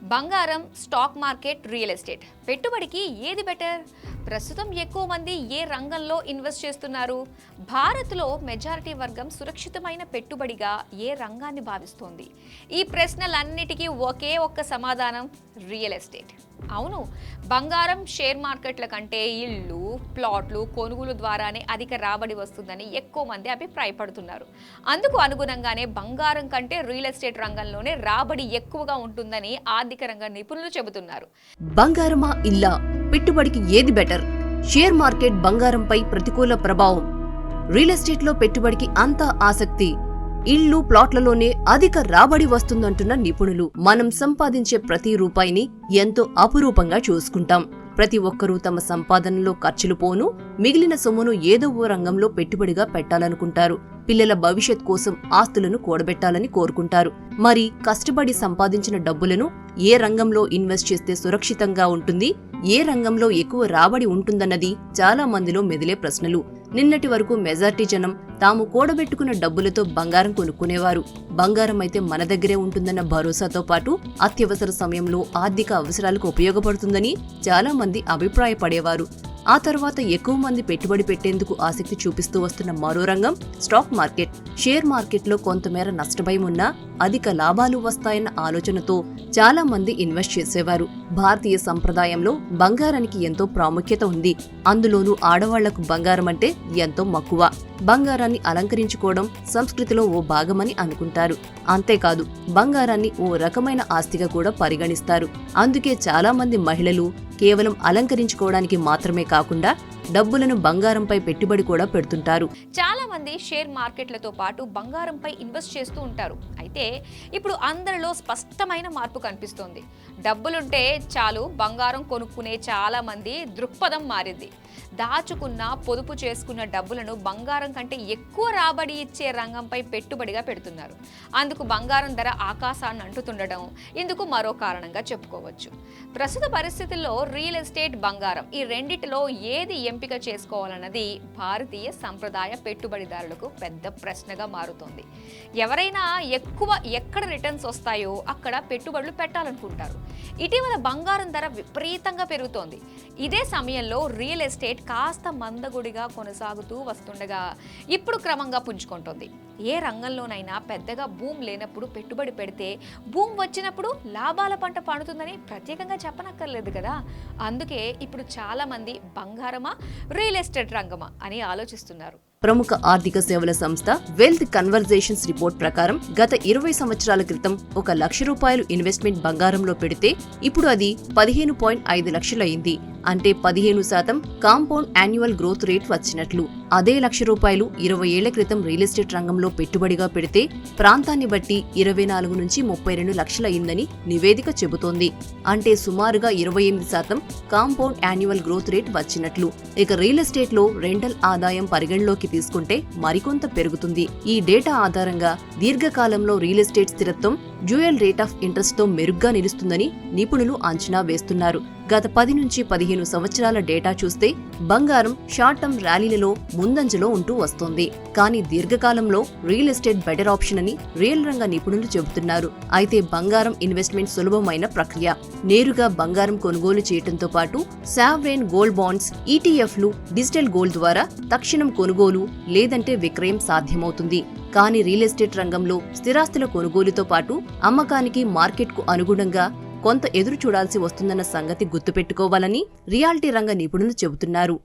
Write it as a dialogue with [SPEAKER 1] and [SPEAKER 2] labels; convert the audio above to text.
[SPEAKER 1] బంగారం, stock market, real estate పెట్టుబడికి ఏది బెటర్? ప్రస్తుతం ఎక్కువ మంది ఏ రంగంలో ఇన్వెస్ట్ చేస్తున్నారు? భారత్లో మెజారిటీ వర్గం సురక్షితమైన పెట్టుబడిగా ఏ రంగాన్ని భావిస్తోంది? ఈ ప్రశ్నలన్నిటికీ ఒకే ఒక్క సమాధానం: రియల్ ఎస్టేట్. అవును, బంగారం, షేర్ మార్కెట్ల కంటే ఇళ్ళు, ప్లాట్లు కొనుగోలు ద్వారానే అధిక రాబడి వస్తుందని ఎక్కువ మంది అభిప్రాయపడుతున్నారు. అందుకు అనుగుణంగానే బంగారం కంటే రియల్ ఎస్టేట్ రంగంలోనే రాబడి ఎక్కువగా ఉంటుందని ఆర్థిక రంగ నిపుణులు చెబుతున్నారు.
[SPEAKER 2] బంగారమా, ఇల్లా, పెట్టుబడికి ఏది బెటర్? షేర్ మార్కెట్ బంగారంపై ప్రతికూల ప్రభావం, రియల్ ఎస్టేట్లో పెట్టుబడికి అంత ఆసక్తి, ఇళ్ళు, ప్లాట్లలోనే అధిక రాబడి వస్తుందంటున్న నిపుణులు. మనం సంపాదించే ప్రతి రూపాయిని ఎంతో అపురూపంగా చూసుకుంటాం. ప్రతి ఒక్కరూ తమ సంపాదనలో ఖర్చులు పోను మిగిలిన సొమ్మును ఏదో ఓ రంగంలో పెట్టుబడిగా పెట్టాలనుకుంటారు. పిల్లల భవిష్యత్ కోసం ఆస్తులను కూడబెట్టాలని కోరుకుంటారు. మరి కష్టపడి సంపాదించిన డబ్బులను ఏ రంగంలో ఇన్వెస్ట్ చేస్తే సురక్షితంగా ఉంటుంది, ఏ రంగంలో ఎక్కువ రాబడి ఉంటుందన్నది చాలా మందిలో మెదిలే ప్రశ్నలు. నిన్నటి వరకు మెజారిటీ జనం తాము కూడబెట్టుకున్న డబ్బులతో బంగారం కొనుక్కునేవారు. బంగారం అయితే మన దగ్గరే ఉంటుందన్న భరోసాతో పాటు అత్యవసర సమయంలో ఆర్థిక అవసరాలకు ఉపయోగపడుతుందని చాలా మంది అభిప్రాయపడేవారు. ఆ తర్వాత ఎక్కువ మంది పెట్టుబడి పెట్టేందుకు ఆసక్తి చూపిస్తూ వస్తున్న మరో రంగం స్టాక్ మార్కెట్. షేర్ మార్కెట్లో కొంతమేర నష్టభయం ఉన్నా అధిక లాభాలు వస్తాయన్న ఆలోచనతో చాలా మంది ఇన్వెస్ట్ చేసేవారు. భారతీయ సంప్రదాయంలో బంగారానికి ఎంతో ప్రాముఖ్యత ఉంది. అందులోనూ ఆడవాళ్లకు బంగారం అంటే ఎంతో మక్కువ. బంగారాన్ని అలంకరించుకోవడం సంస్కృతిలో ఓ భాగమని అనుకుంటారు. అంతేకాదు, బంగారాన్ని ఓ రకమైన ఆస్తిగా కూడా పరిగణిస్తారు. అందుకే చాలా మంది మహిళలు కేవలం అలంకరించుకోవడానికి మాత్రమే కాకుండా డబ్బులను బంగారంపై పెట్టుబడి కూడా పెడుతుంటారు.
[SPEAKER 1] చాలా మంది షేర్ మార్కెట్లతో పాటు బంగారంపై ఇన్వెస్ట్ చేస్తూ ఉంటారు. అయితే ఇప్పుడు అందరిలో స్పష్టమైన మార్పు కనిపిస్తోంది. డబ్బులుంటే చాలు బంగారం కొనుక్కునే చాలా మంది దృక్పథం మారింది. దాచుకున్న, పొదుపు చేసుకున్న డబ్బులను బంగారం కంటే ఎక్కువ రాబడి ఇచ్చే రంగంపై పెట్టుబడిగా పెడుతున్నారు. అందుకు బంగారం ధర ఆకాశాన్ని అంటుతుండడం ఇందుకు మరో కారణంగా చెప్పుకోవచ్చు. ప్రస్తుత పరిస్థితుల్లో రియల్ ఎస్టేట్, బంగారం ఈ రెండిటిలో ఏది ఎంపిక చేసుకోవాలన్నది భారతీయ సంప్రదాయ పెట్టుబడిదారులకు పెద్ద ప్రశ్నగా మారుతోంది. ఎవరైనా ఎక్కడ రిటర్న్స్ వస్తాయో అక్కడ పెట్టుబడులు పెట్టాలనుకుంటారు. ఇటీవల బంగారం ధర విపరీతంగా పెరుగుతోంది. ఇదే సమయంలో రియల్ ఎస్టేట్ కాస్త మందగుడిగా కొనసాగుతూ వస్తుండగా ఇప్పుడు క్రమంగా పుంజుకుంటోంది. ఏ రంగంలోనైనా పెద్దగా భూమి లేనప్పుడు పెట్టుబడి పెడితే భూమి వచ్చినప్పుడు లాభాల పంట పండుతుందని ప్రత్యేకంగా చెప్పనక్కర్లేదు కదా. అందుకే ఇప్పుడు చాలా మంది బంగారమా, రియల్ ఎస్టేట్ రంగమా అని ఆలోచిస్తున్నారు.
[SPEAKER 2] ప్రముఖ ఆర్థిక సేవల సంస్థ వెల్త్ కన్వర్జేషన్స్ రిపోర్ట్ ప్రకారం గత 20 సంవత్సరాల క్రితం 1 లక్ష రూపాయలు ఇన్వెస్ట్మెంట్ బంగారంలో పెడితే ఇప్పుడు అది 15.5 లక్షలయింది. అంటే 15% కాంపౌండ్ యాన్యువల్ గ్రోత్ రేట్ వచ్చినట్లు. అదే లక్ష రూపాయలు 20 ఏళ్ల క్రితం రియల్ ఎస్టేట్ రంగంలో పెట్టుబడిగా పెడితే ప్రాంతాన్ని బట్టి 24 నుంచి 32 లక్షలయిందని నివేదిక చెబుతోంది. అంటే సుమారుగా 28% కాంపౌండ్ యాన్యువల్ గ్రోత్ రేట్ వచ్చినట్లు. ఇక రియల్ ఎస్టేట్ లో రెంటల్ ఆదాయం పరిగణలోకి తీసుకుంటే మరికొంత పెరుగుతుంది. ఈ డేటా ఆధారంగా దీర్ఘకాలంలో రియల్ ఎస్టేట్ స్థిరత్వం డ్యూయల్ రేట్ ఆఫ్ ఇంట్రెస్ట్ తో మెరుగ్గా నిలుస్తుందని నిపుణులు అంచనా వేస్తున్నారు. గత 10 నుంచి 15 సంవత్సరాల డేటా చూస్తే బంగారం షార్ట్ టర్మ్ ర్యాలీలలో ముందంజలో ఉంటూ వస్తోంది. కానీ దీర్ఘకాలంలో రియల్ ఎస్టేట్ బెటర్ ఆప్షన్ అని రియల్ రంగ నిపుణులు చెబుతున్నారు. అయితే బంగారం ఇన్వెస్ట్మెంట్ సులభమైన ప్రక్రియ. నేరుగా బంగారం కొనుగోలు చేయడంతో పాటు సావరెన్ గోల్డ్ బాండ్స్, ఈటీఎఫ్లు, డిజిటల్ గోల్డ్ ద్వారా తక్షణం కొనుగోలు లేదంటే విక్రయం సాధ్యమవుతుంది. కానీ రియల్ ఎస్టేట్ రంగంలో స్థిరాస్తుల కొనుగోలుతో పాటు అమ్మకానికి మార్కెట్కు అనుగుణంగా కొంత ఎదురు చూడాల్సి వస్తుందన్న సంగతి గుర్తుపెట్టుకోవాలని రియాలిటీ రంగ నిపుణులు చెబుతున్నారు.